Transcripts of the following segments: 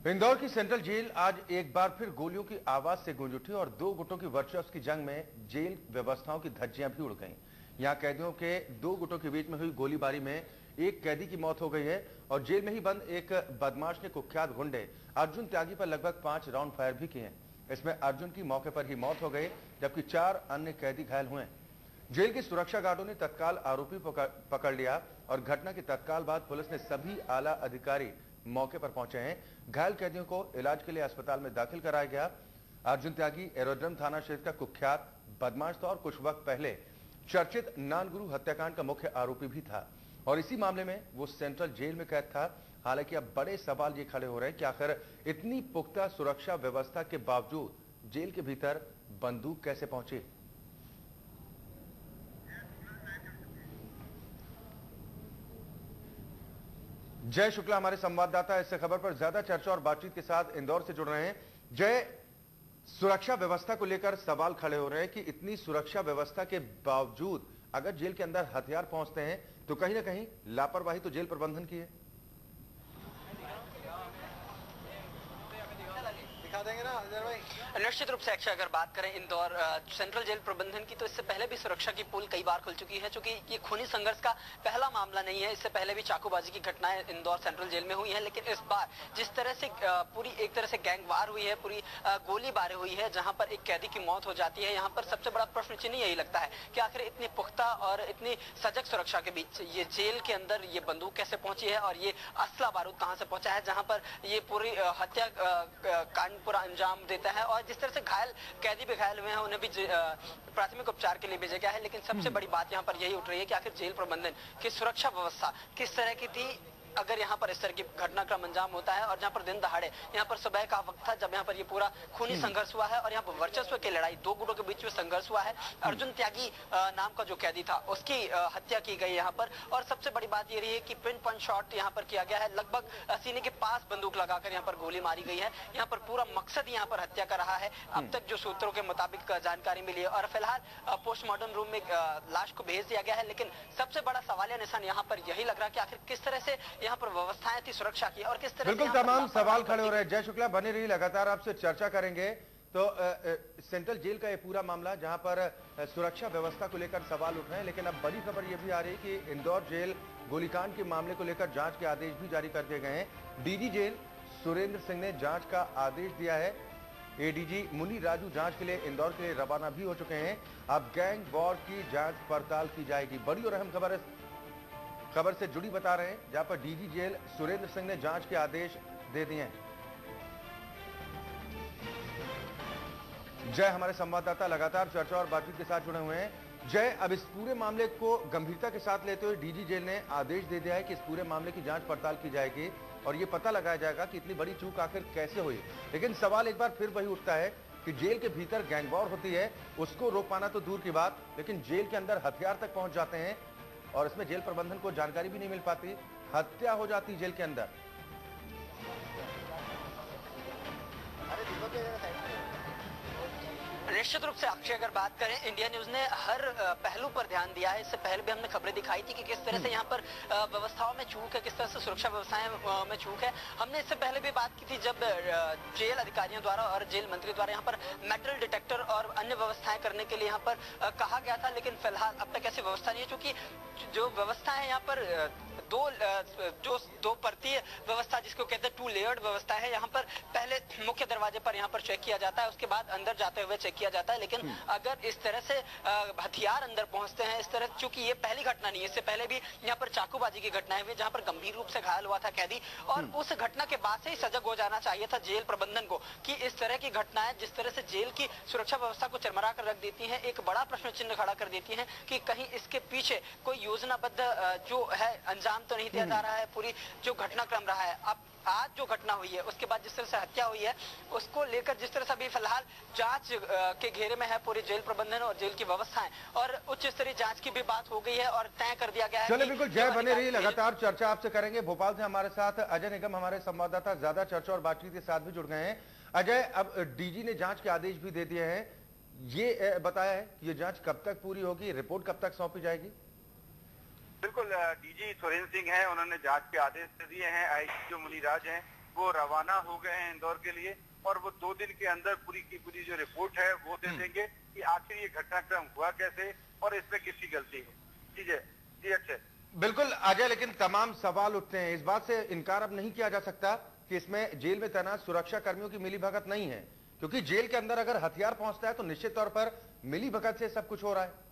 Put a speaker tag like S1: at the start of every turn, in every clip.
S1: इंदौर की central jail आज एक बार फिर गोलियों की आवाज से गूंज उठी और दो गुटों की वर्चस्व की जंग में जेल व्यवस्थाओं की धज्जियां भी उड़ गईं। यहां कैदियों के दो गुटों के बीच में हुई गोलीबारी में एक कैदी की मौत हो गई है और जेल में ही बंद एक बदमाश ने कुख्यात गुंडे अर्जुन त्यागी पर लगभग 5 राउंड फायर भी किए। इसमें अर्जुन की मौके पर ही मौत हो गई, जबकि 4 अन्य कैदी घायल हुए। जेल की सुरक्षा गार्डों ने तत्काल आरोपी पकड़ लिया और घटना के तत्काल बाद पुलिस ने सभी आला अधिकारी मौके पर पहुंचे हैं। घायल कैदियों को इलाज के लिए अस्पताल में दाखिल कराया गया। अर्जुन त्यागी एरोड्रम थाना क्षेत्र का कुख्यात बदमाश था और कुछ वक्त पहले चर्चित नानगुरु हत्याकांड का मुख्य आरोपी भी था और इसी मामले में वो सेंट्रल जेल में कैद था। हालांकि अब बड़े सवाल ये खड़े हो रहे हैं कि आखिर इतनी पुख्ता सुरक्षा व्यवस्था के बावजूद जेल के भीतर बंदूक कैसे पहुंची। जय शुक्ला हमारे संवाददाता इस खबर पर ज्यादा चर्चा और बातचीत के साथ इंदौर से जुड़ रहे हैं। जय, सुरक्षा व्यवस्था को लेकर सवाल खड़े हो रहे हैं कि इतनी सुरक्षा व्यवस्था के बावजूद अगर जेल के अंदर हथियार पहुंचते हैं तो कहीं ना कहीं लापरवाही तो जेल प्रबंधन की है।
S2: दिखा देंगे ना अजय भाई।
S3: निश्चित रूप से अक्षय, अगर बात करें इंदौर सेंट्रल जेल प्रबंधन की, तो इससे पहले भी सुरक्षा की पोल कई बार खुल चुकी है। चूंकि ये खूनी संघर्ष का पहला मामला नहीं है, इससे पहले भी चाकूबाजी की घटनाएं इंदौर सेंट्रल जेल में हुई हैं, लेकिन इस बार जिस तरह से पूरी एक तरह से गैंगवार हुई है, पूरी गोलीबारी हुई है, जहां पर एक कैदी की मौत हो जाती है, यहाँ पर सबसे बड़ा प्रश्न चिन्ह यही लगता है कि आखिर इतनी पुख्ता और इतनी सजग सुरक्षा के बीच ये जेल के अंदर ये बंदूक कैसे पहुंची है और ये असला बारूद कहां से पहुंचा है, जहां पर ये पूरी हत्या कांड पूरा अंजाम देता है। और जिस तरह से घायल कैदी भी घायल हुए हैं, उन्हें भी प्राथमिक उपचार के लिए भेजा गया है। लेकिन सबसे बड़ी बात यहाँ पर यही उठ रही है कि आखिर जेल प्रबंधन की सुरक्षा व्यवस्था किस तरह की थी अगर यहाँ पर इस तरह की घटनाक्रम अंजाम होता है। और जहाँ पर दिन दहाड़े यहाँ पर सुबह का वक्त था जब यहाँ पर ये पूरा खूनी संघर्ष हुआ है और यहाँ पर वर्चस्व की लड़ाई, दो गुटों के बीच में संघर्ष हुआ है। अर्जुन त्यागी नाम का जो कैदी था उसकी हत्या की गई यहाँ पर। और सबसे बड़ी बात ये रही है कि पिन पॉइंट शॉट यहाँ पर किया गया है, लगभग सीने के पास बंदूक लगाकर यहाँ पर गोली मारी गई है। यहाँ पर पूरा मकसद यहाँ पर हत्या का रहा है, अब तक जो सूत्रों के मुताबिक जानकारी मिली है। और फिलहाल पोस्टमार्टम रूम में लाश को भेज दिया गया है। लेकिन सबसे बड़ा सवालिया निशान यहाँ पर यही लग रहा है कि आखिर किस तरह से यहाँ पर व्यवस्थाएं थी सुरक्षा की और किस तरह
S1: बिल्कुल तमाम सवाल खड़े हो रहे हैं। जय शुक्ला बने रही, लगातार आपसे चर्चा करेंगे। तो सेंट्रल जेल का ये पूरा मामला जहां पर सुरक्षा व्यवस्था को लेकर सवाल उठ रहे हैं, लेकिन अब बड़ी खबर यह भी आ रही है कि इंदौर जेल गोलीकांड के मामले को लेकर जांच के आदेश भी जारी कर दिए गए हैं। डीजी जेल सुरेंद्र सिंह ने जांच का आदेश दिया है। एडीजी मुनि राजू जांच के लिए इंदौर के लिए रवाना भी हो चुके हैं। अब गैंग वॉर की जांच पड़ताल की जाएगी। बड़ी और अहम खबर से जुड़ी बता रहे हैं, जहां पर डीजी जेल सुरेंद्र सिंह ने जांच के आदेश दे दिए हैं। जय, हमारे संवाददाता लगातार चर्चा और बातचीत के साथ जुड़े हुए हैं। जय, अब इस पूरे मामले को गंभीरता के साथ लेते हुए डीजी जेल ने आदेश दे दिया है कि इस पूरे मामले की जांच पड़ताल की जाएगी और ये पता लगाया जाएगा कि इतनी बड़ी चूक आखिर कैसे हुई। लेकिन सवाल एक बार फिर वही उठता है कि जेल के भीतर गैंगवॉर होती है, उसको रोक पाना तो दूर की बात, लेकिन जेल के अंदर हथियार तक पहुंच जाते हैं और इसमें जेल प्रबंधन को जानकारी भी नहीं मिल पाती, हत्या हो जाती जेल के अंदर।
S3: निश्चित रूप से अक्षय, अगर बात करें, इंडिया न्यूज ने हर पहलू पर ध्यान दिया है। इससे पहले भी हमने खबरें दिखाई थी कि किस तरह से यहाँ पर व्यवस्थाओं में चूक है, किस तरह से सुरक्षा व्यवस्थाएं में चूक है। हमने इससे पहले भी बात की थी जब जेल अधिकारियों द्वारा और जेल मंत्री द्वारा यहाँ पर मेटल डिटेक्टर और अन्य व्यवस्थाएं करने के लिए यहाँ पर कहा गया था। लेकिन फिलहाल अब तक ऐसी व्यवस्था नहीं है, क्योंकि जो व्यवस्था है यहाँ पर दो परतीय व्यवस्था जिसको कहते हैं 2 लेयर्ड व्यवस्था है। यहाँ पर पहले मुख्य दरवाजे पर यहाँ पर चेक किया जाता है, उसके बाद अंदर जाते हुए चेक किया जाता है। लेकिन अगर इस तरह से हथियार अंदर पहुंचते हैं, इस तरह, चूंकि ये पहली घटना नहीं है, इससे पहले भी यहाँ पर चाकूबाजी की घटनाएं हुई जहाँ पर गंभीर रूप से घायल हुआ था कैदी। और उस घटना के बाद से ही सजग हो जाना चाहिए था जेल प्रबंधन को कि इस तरह की घटनाएं जिस तरह से जेल की सुरक्षा व्यवस्था को चरमरा कर रख देती है, एक बड़ा प्रश्न चिन्ह खड़ा कर देती है कि कहीं इसके पीछे कोई योजनाबद्ध जो है अंजाम तो नहीं दिया जा रहा है। पूरी जो घटनाक्रम रहा है, अब आज जो घटना हुई है उसके बाद जिस तरह से हत्या हुई है, उसको लेकर जिस तरह से अभी फिलहाल जांच के घेरे में है पूरी जेल प्रबंधन और जेल की व्यवस्थाएं, और उच्च स्तरीय जांच की भी बात हो गई है और तय कर दिया गया है।
S1: चलिए बिल्कुल, जय बने रही, लगातार चर्चा आपसे करेंगे। भोपाल से हमारे साथ अजय निगम, हमारे संवाददाता, ज्यादा चर्चा और बातचीत के साथ भी जुड़ गए हैं। अजय, अब डीजी ने जांच के आदेश भी दे दिए हैं, ये बताया है कि ये जांच कब तक पूरी होगी, रिपोर्ट कब तक सौंपी जाएगी?
S2: बिल्कुल, डीजी सुरेंद्र सिंह हैं, उन्होंने जांच के आदेश दे दिए हैं। आईजी जो मुनिराज हैं
S4: वो रवाना हो गए हैं इंदौर के लिए और वो 2 दिन के अंदर पूरी की पूरी जो रिपोर्ट है वो दे देंगे कि आखिर ये घटनाक्रम हुआ कैसे और इसमें किसकी गलती है। जी अक्षय।
S1: बिल्कुल अजय, लेकिन तमाम सवाल उठते हैं। इस बात से इनकार अब नहीं किया जा सकता कि इसमें जेल में तैनात सुरक्षा कर्मियों की मिलीभगत नहीं है, क्योंकि जेल के अंदर अगर हथियार पहुंचता है तो निश्चित तौर पर मिलीभगत से सब कुछ हो रहा है।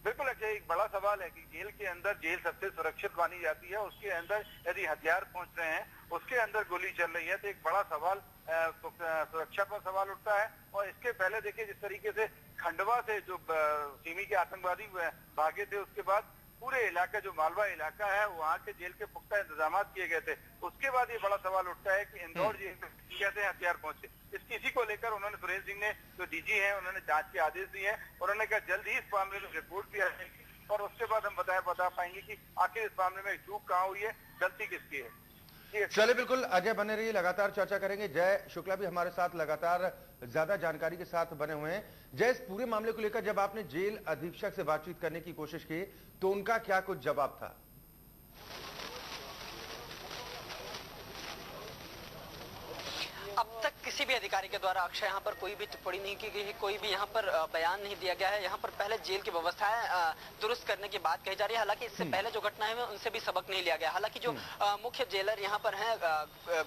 S4: बिल्कुल अक्षय, एक बड़ा सवाल है कि जेल के अंदर, जेल सबसे सुरक्षित मानी जाती है, उसके अंदर यदि हथियार पहुंच रहे हैं, उसके अंदर गोली चल रही है तो एक बड़ा सवाल सुरक्षा पर सवाल उठता है। और इसके पहले देखिए जिस तरीके से खंडवा से जो सिमी के आतंकवादी भागे थे, उसके बाद पूरे इलाका जो मालवा इलाका है वहाँ के जेल के पुख्ता इंतजाम किए गए थे। उसके बाद ये बड़ा सवाल उठता है कि इंदौर जेल में कैसे हथियार पहुंचे। इसी को लेकर उन्होंने, सुरेश सिंह ने जो डीजी हैं, उन्होंने जांच के आदेश दिए हैं। उन्होंने कहा जल्द ही इस मामले में रिपोर्ट भी आएगी और उसके बाद हम बता पाएंगे कि आखिर इस मामले में चूक कहाँ हुई है, गलती किसकी है।
S1: चलिए बिल्कुल अजय बने रहिए, लगातार चर्चा करेंगे। जय शुक्ला भी हमारे साथ लगातार ज्यादा जानकारी के साथ बने हुए हैं। जय, इस पूरे मामले को लेकर जब आपने जेल अधीक्षक से बातचीत करने की कोशिश की तो उनका क्या कुछ जवाब था?
S3: अब तक किसी भी अधिकारी के द्वारा अक्षय यहाँ पर कोई भी टिप्पणी नहीं की गई है, कोई भी यहाँ पर बयान नहीं दिया गया है। यहाँ पर पहले जेल की व्यवस्थाएं दुरुस्त करने की बात कही जा रही है। हालांकि इससे पहले जो घटनाएं हुई उनसे भी सबक नहीं लिया गया। हालांकि जो मुख्य जेलर यहाँ पर हैं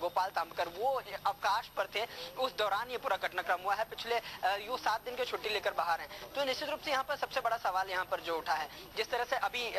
S3: गोपाल तांबकर, वो अवकाश पर थे, उस दौरान ये पूरा घटनाक्रम हुआ है। पिछले यूँ 7 दिन की छुट्टी लेकर बाहर हैं। तो निश्चित रूप से यहाँ पर सबसे बड़ा सवाल यहाँ पर जो उठा है, जिस तरह से अभी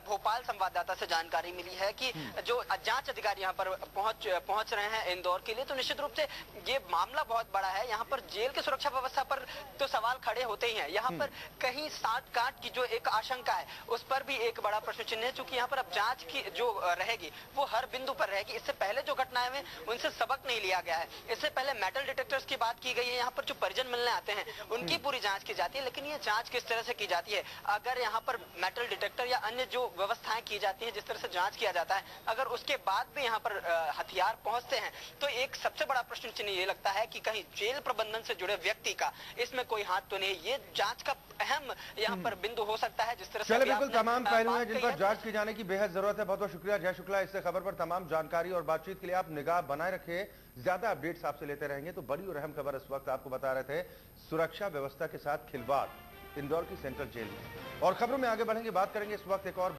S3: भोपाल संवाददाता से जानकारी मिली है कि जो जांच अधिकारी यहाँ पर पहुंच रहे हैं इंदौर के लिए, तो निश्चित रूप से ये मामला बहुत बड़ा है। यहाँ पर जेल की सुरक्षा व्यवस्था पर तो सवाल खड़े होते ही हैं। यहाँ पर कहीं साठ काट की जो एक आशंका है उस पर भी एक बड़ा प्रश्न चिन्ह है, क्योंकि यहाँ पर अब जांच की जो रहेगी वो हर बिंदु पर रहेगी। इससे पहले जो घटनाएं हुई उनसे सबक नहीं लिया गया है। इससे पहले मेटल डिटेक्टर्स की बात की गई है। यहाँ पर जो परिजन मिलने आते हैं उनकी पूरी जांच की जाती है, लेकिन ये जांच किस तरह से की जाती है? अगर यहाँ पर मेटल डिटेक्टर या अन्य जो व्यवस्थाएं की जाती है, जिस तरह से जांच किया जाता है, अगर उसके बाद भी यहाँ पर हथियार पहुंचते हैं तो एक सबसे बड़ा प्रश्न चिन्ह ये लगता है कि कहीं जेल प्रबंधन से जुड़े व्यक्ति का इसमें कोई हाथ तो नहीं। ये जांच का अहम यहाँ पर बिंदु हो सकता है। जिस तरह से
S1: बिल्कुल तमाम पहलू हैं जिन पर जांच की जाने की बेहद जरूरत है। बहुत बहुत शुक्रिया जय शुक्ला, इससे खबर पर तमाम जानकारी और बातचीत के लिए। आप निगाह बनाए रखिए, ज्यादा अपडेट्स आपसे लेते रहेंगे। तो बड़ी और अहम खबर इस वक्त आपको बता रहे थे, सुरक्षा व्यवस्था के साथ खिलवाड़ इंदौर की सेंट्रल जेल में। और खबरों में आगे बढ़ेंगे, बात करेंगे इस वक्त एक और